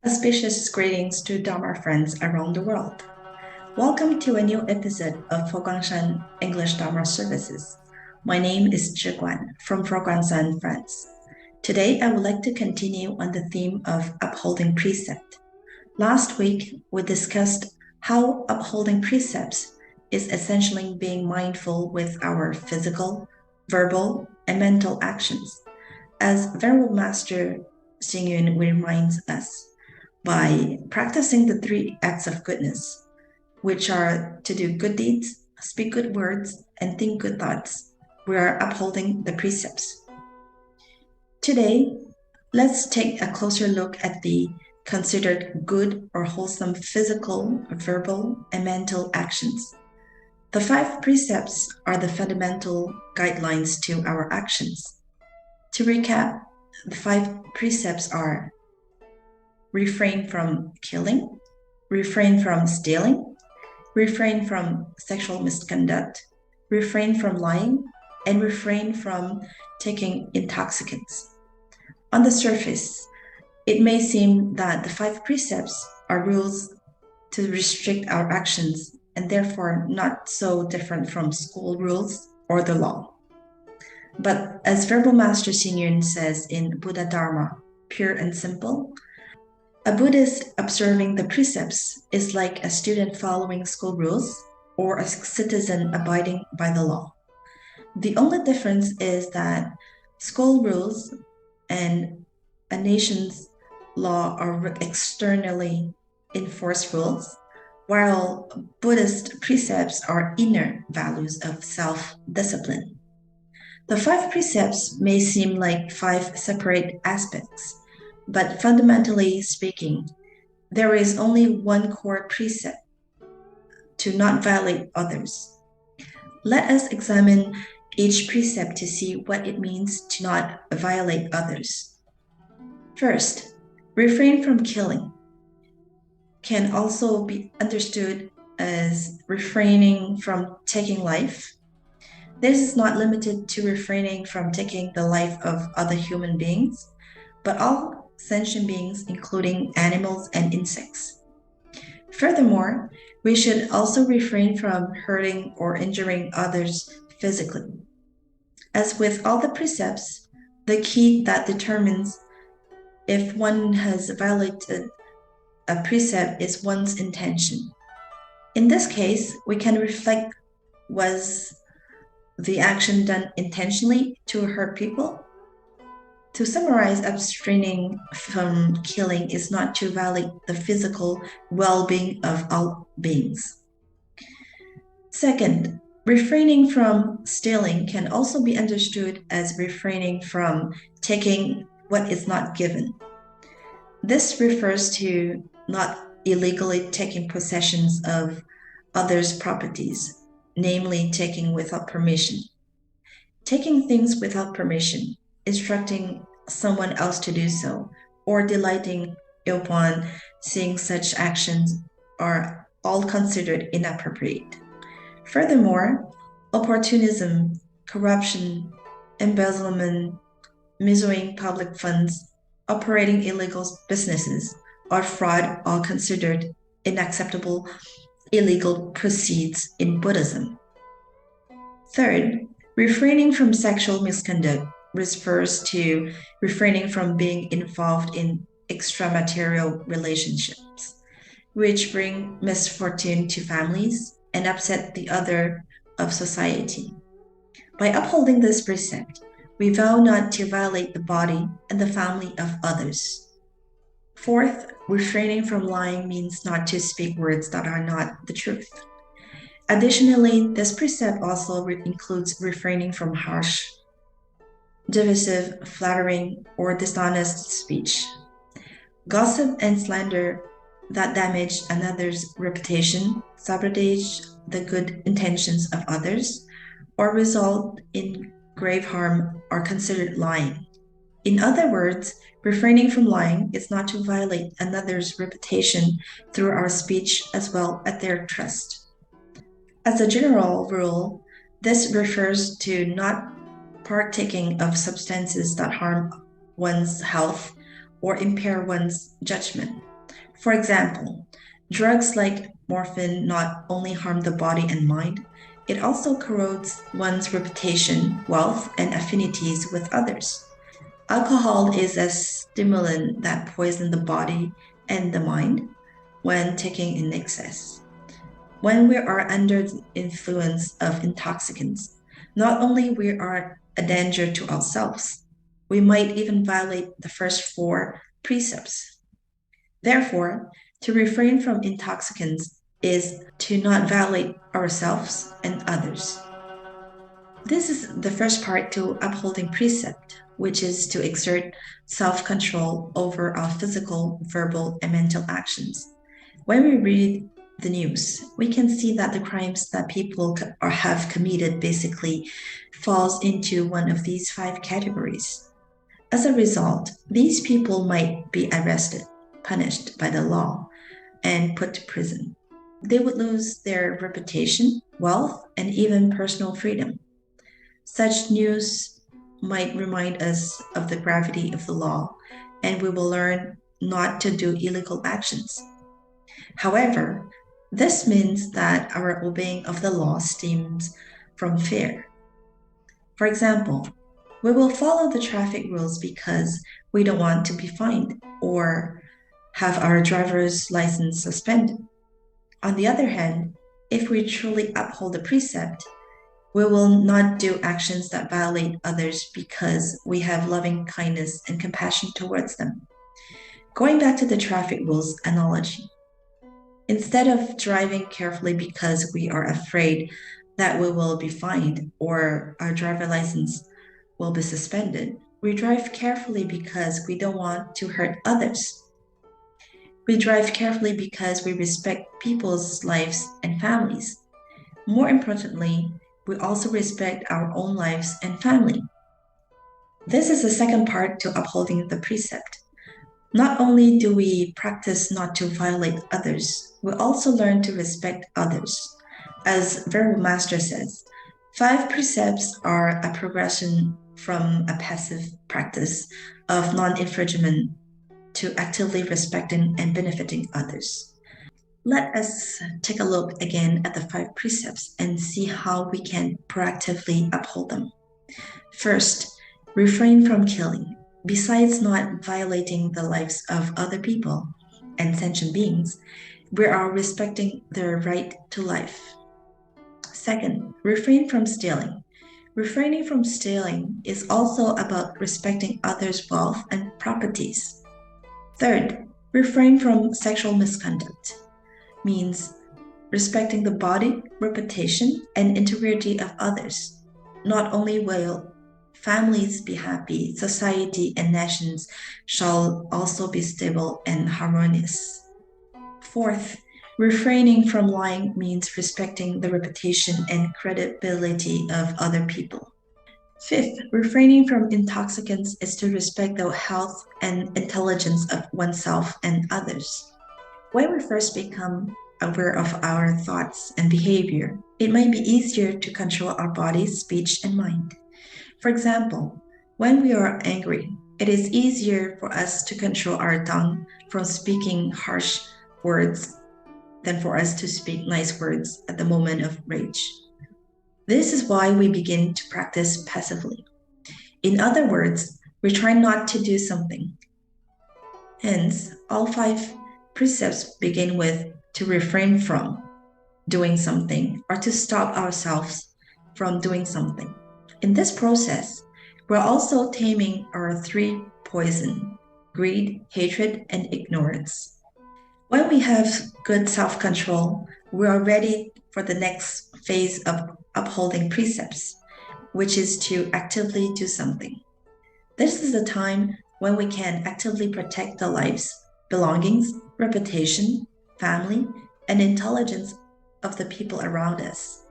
Auspicious greetings to Dharma friends around the world. Welcome to a new episode of Shan English Dharma Services. My name is Zhi Guan from Shan, France. Today, I would like to continue on the theme of upholding precept. Last week, we discussed how upholding precepts is essentially being mindful with our physical, verbal, and mental actions. As Venerable Master Xingyun reminds us, by practicing the 3 acts of goodness, which are to do good deeds, speak good words, and think good thoughts, we are upholding the precepts. Today, let's take a closer look at the considered good or wholesome physical, verbal, and mental actions. The 5 precepts are the fundamental guidelines to our actions. To recap, the 5 precepts are: refrain from killing, refrain from stealing, refrain from sexual misconduct, refrain from lying, and refrain from taking intoxicants. On the surface, it may seem that the 5 precepts are rules to restrict our actions and therefore not so different from school rules or the law. But as Venerable Master Xingyun says in BUDDHA-DHARMA, pure and simple, a Buddhist observing the precepts is like a student following school rules or a citizen abiding by the law. The only difference is that school rules and a nation's law are externally enforced rules, while Buddhist precepts are inner values of self-discipline. The 5 precepts may seem like 5 separate aspects, but fundamentally speaking, there is only one core precept: to not violate others. Let us examine each precept to see what it means to not violate others. First, refrain from killing can also be understood as refraining from taking life. This is not limited to refraining from taking the life of other human beings, but all sentient beings, including animals and insects. Furthermore, we should also refrain from hurting or injuring others physically. As with all the precepts, the key that determines if one has violated a precept is one's intention. In this case, we can reflect: was the action done intentionally to hurt people? To summarize, abstaining from killing is not to violate the physical well-being of all beings. Second, refraining from stealing can also be understood as refraining from taking what is not given. This refers to not illegally taking possessions of others' properties, namely taking without permission. Taking things without permission, instructing someone else to do so, or delighting upon seeing such actions are all considered inappropriate. Furthermore, opportunism, corruption, embezzlement, misusing public funds, operating illegal businesses, or fraud are considered unacceptable illegal proceeds in Buddhism. Third, refraining from sexual misconduct refers to refraining from being involved in extramarital relationships, which bring misfortune to families and upset the other of society. By upholding this precept, we vow not to violate the body and the family of others. Fourth, refraining from lying means not to speak words that are not the truth. Additionally, this precept also includes refraining from harsh, divisive, flattering, or dishonest speech. Gossip and slander that damage another's reputation, sabotage the good intentions of others, or result in grave harm are considered lying. In other words, refraining from lying is not to violate another's reputation through our speech as well as their trust. As a general rule, this refers to not partaking of substances that harm one's health or impair one's judgment. For example, drugs like morphine not only harm the body and mind, it also corrodes one's reputation, wealth, and affinities with others. Alcohol is a stimulant that poisons the body and the mind when taken in excess. When we are under the influence of intoxicants, not only we are a danger to ourselves, we might even violate the first four precepts. Therefore, to refrain from intoxicants is to not violate ourselves and others. This is the first part to upholding precept, which is to exert self-control over our physical, verbal, and mental actions. When we read the news, we can see that the crimes that people have committed basically falls into one of these five categories. As a result, these people might be arrested, punished by the law, and put to prison. They would lose their reputation, wealth, and even personal freedom. Such news might remind us of the gravity of the law, and we will learn not to do illegal actions. However, this means that our obeying of the law stems from fear. For example, we will follow the traffic rules because we don't want to be fined or have our driver's license suspended. On the other hand, if we truly uphold the precept, we will not do actions that violate others because we have loving kindness and compassion towards them. Going back to the traffic rules analogy, instead of driving carefully because we are afraid that we will be fined or our driver license will be suspended, we drive carefully because we don't want to hurt others. We drive carefully because we respect people's lives and families. More importantly, we also respect our own lives and family. This is the second part to upholding the precept. Not only do we practice not to violate others, we also learn to respect others. As Venerable Master says, 5 precepts are a progression from a passive practice of non-infringement to actively respecting and benefiting others. Let us take a look again at the 5 precepts and see how we can proactively uphold them. First, refrain from killing. Besides not violating the lives of other people and sentient beings, we are respecting their right to life. Second, refrain from stealing. Refraining from stealing is also about respecting others' wealth and properties. Third, refrain from sexual misconduct. Means respecting the body, reputation, and integrity of others. Not only will families be happy, society and nations shall also be stable and harmonious. Fourth, refraining from lying means respecting the reputation and credibility of other people. Fifth, refraining from intoxicants is to respect the health and intelligence of oneself and others. When we first become aware of our thoughts and behavior, it might be easier to control our body, speech, and mind. For example, when we are angry, it is easier for us to control our tongue from speaking harsh words than for us to speak nice words at the moment of rage. This is why we begin to practice passively. In other words, we try not to do something. Hence, all 5 precepts begin with to refrain from doing something or to stop ourselves from doing something. In this process, we're also taming our 3 poison: greed, hatred, and ignorance. When we have good self-control, we are ready for the next phase of upholding precepts, which is to actively do something. This is the time when we can actively protect the lives, belongings, reputation, family, and intelligence of the people around us.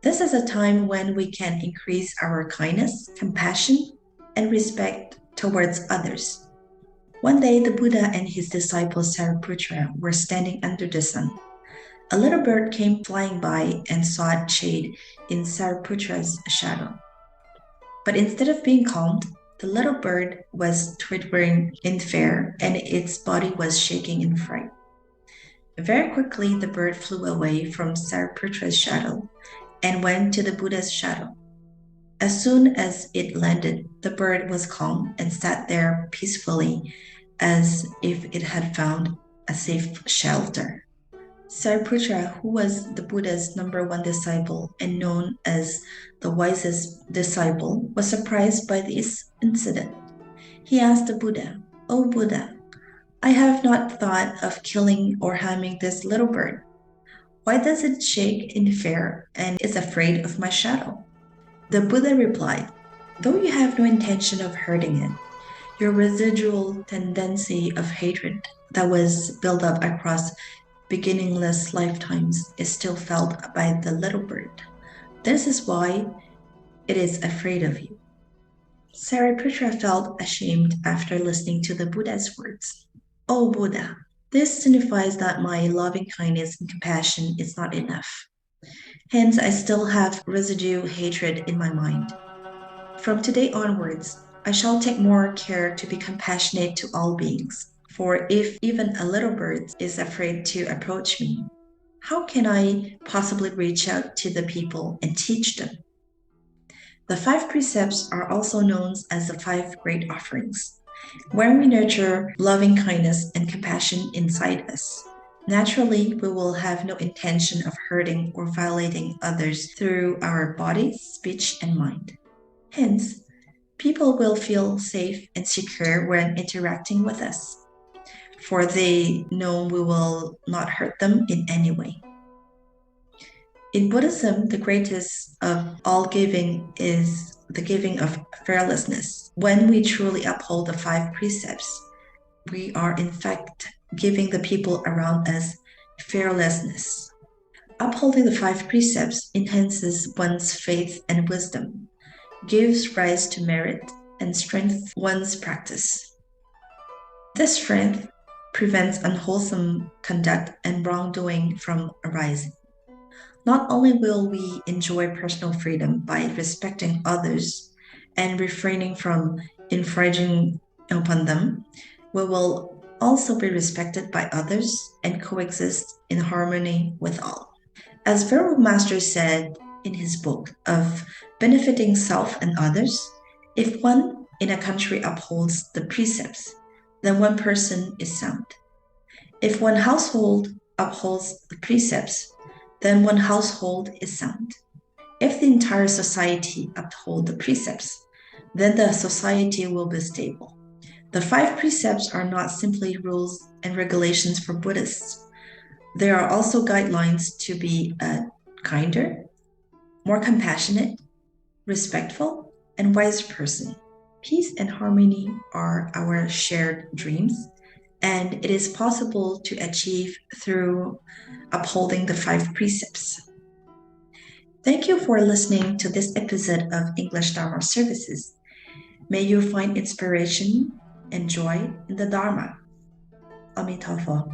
This is a time when we can increase our kindness, compassion, and respect towards others. One day, the Buddha and his disciple Sariputra were standing under the sun. A little bird came flying by and sought shade in Sariputra's shadow. But instead of being calmed, The little bird was twittering in fear, and its body was shaking in fright. Very quickly, the bird flew away from Sariputra's shadow and went to the Buddha's shadow. As soon as it landed, the bird was calm and sat there peacefully as if it had found a safe shelter. Sariputra, who was the Buddha's #1 disciple and known as the wisest disciple, was surprised by this incident. He asked the Buddha, "O Buddha, I have not thought of killing or harming this little bird. Why does it shake in fear and is afraid of my shadow?" The Buddha replied, "Though you have no intention of hurting it, your residual tendency of hatred that was built up across beginningless lifetimes is still felt by the little bird. This is why it is afraid of you." Sariputra felt ashamed after listening to the Buddha's words. "O Buddha, this signifies that my loving kindness and compassion is not enough. Hence, I still have residue hatred in my mind. From today onwards, I shall take more care to be compassionate to all beings. For if even a little bird is afraid to approach me, how can I possibly reach out to the people and teach them?" The 5 precepts are also known as the 5 great offerings. When we nurture loving kindness and compassion inside us, naturally we will have no intention of hurting or violating others through our body, speech, and mind. Hence, people will feel safe and secure when interacting with us, for they know we will not hurt them in any way. In Buddhism, the greatest of all giving is the giving of fearlessness. When we truly uphold the 5 precepts, we are in fact giving the people around us fearlessness. Upholding the 5 precepts enhances one's faith and wisdom, gives rise to merit, and strengthens one's practice. This strength prevents unwholesome conduct and wrongdoing from arising. Not only will we enjoy personal freedom by respecting others and refraining from infringing upon them, we will also be respected by others and coexist in harmony with all. As Venerable Master said in his book of benefiting self and others, if one in a country upholds the precepts, then one person is sound. If one household upholds the precepts, then one household is sound. If the entire society uphold the precepts, then the society will be stable. The 5 precepts are not simply rules and regulations for Buddhists. They are also guidelines to be a kinder, more compassionate, respectful, and wise person. Peace and harmony are our shared dreams, and it is possible to achieve through upholding the 5 precepts. Thank you for listening to this episode of English Dharma Services. May you find inspiration and joy in the Dharma. Amitabha.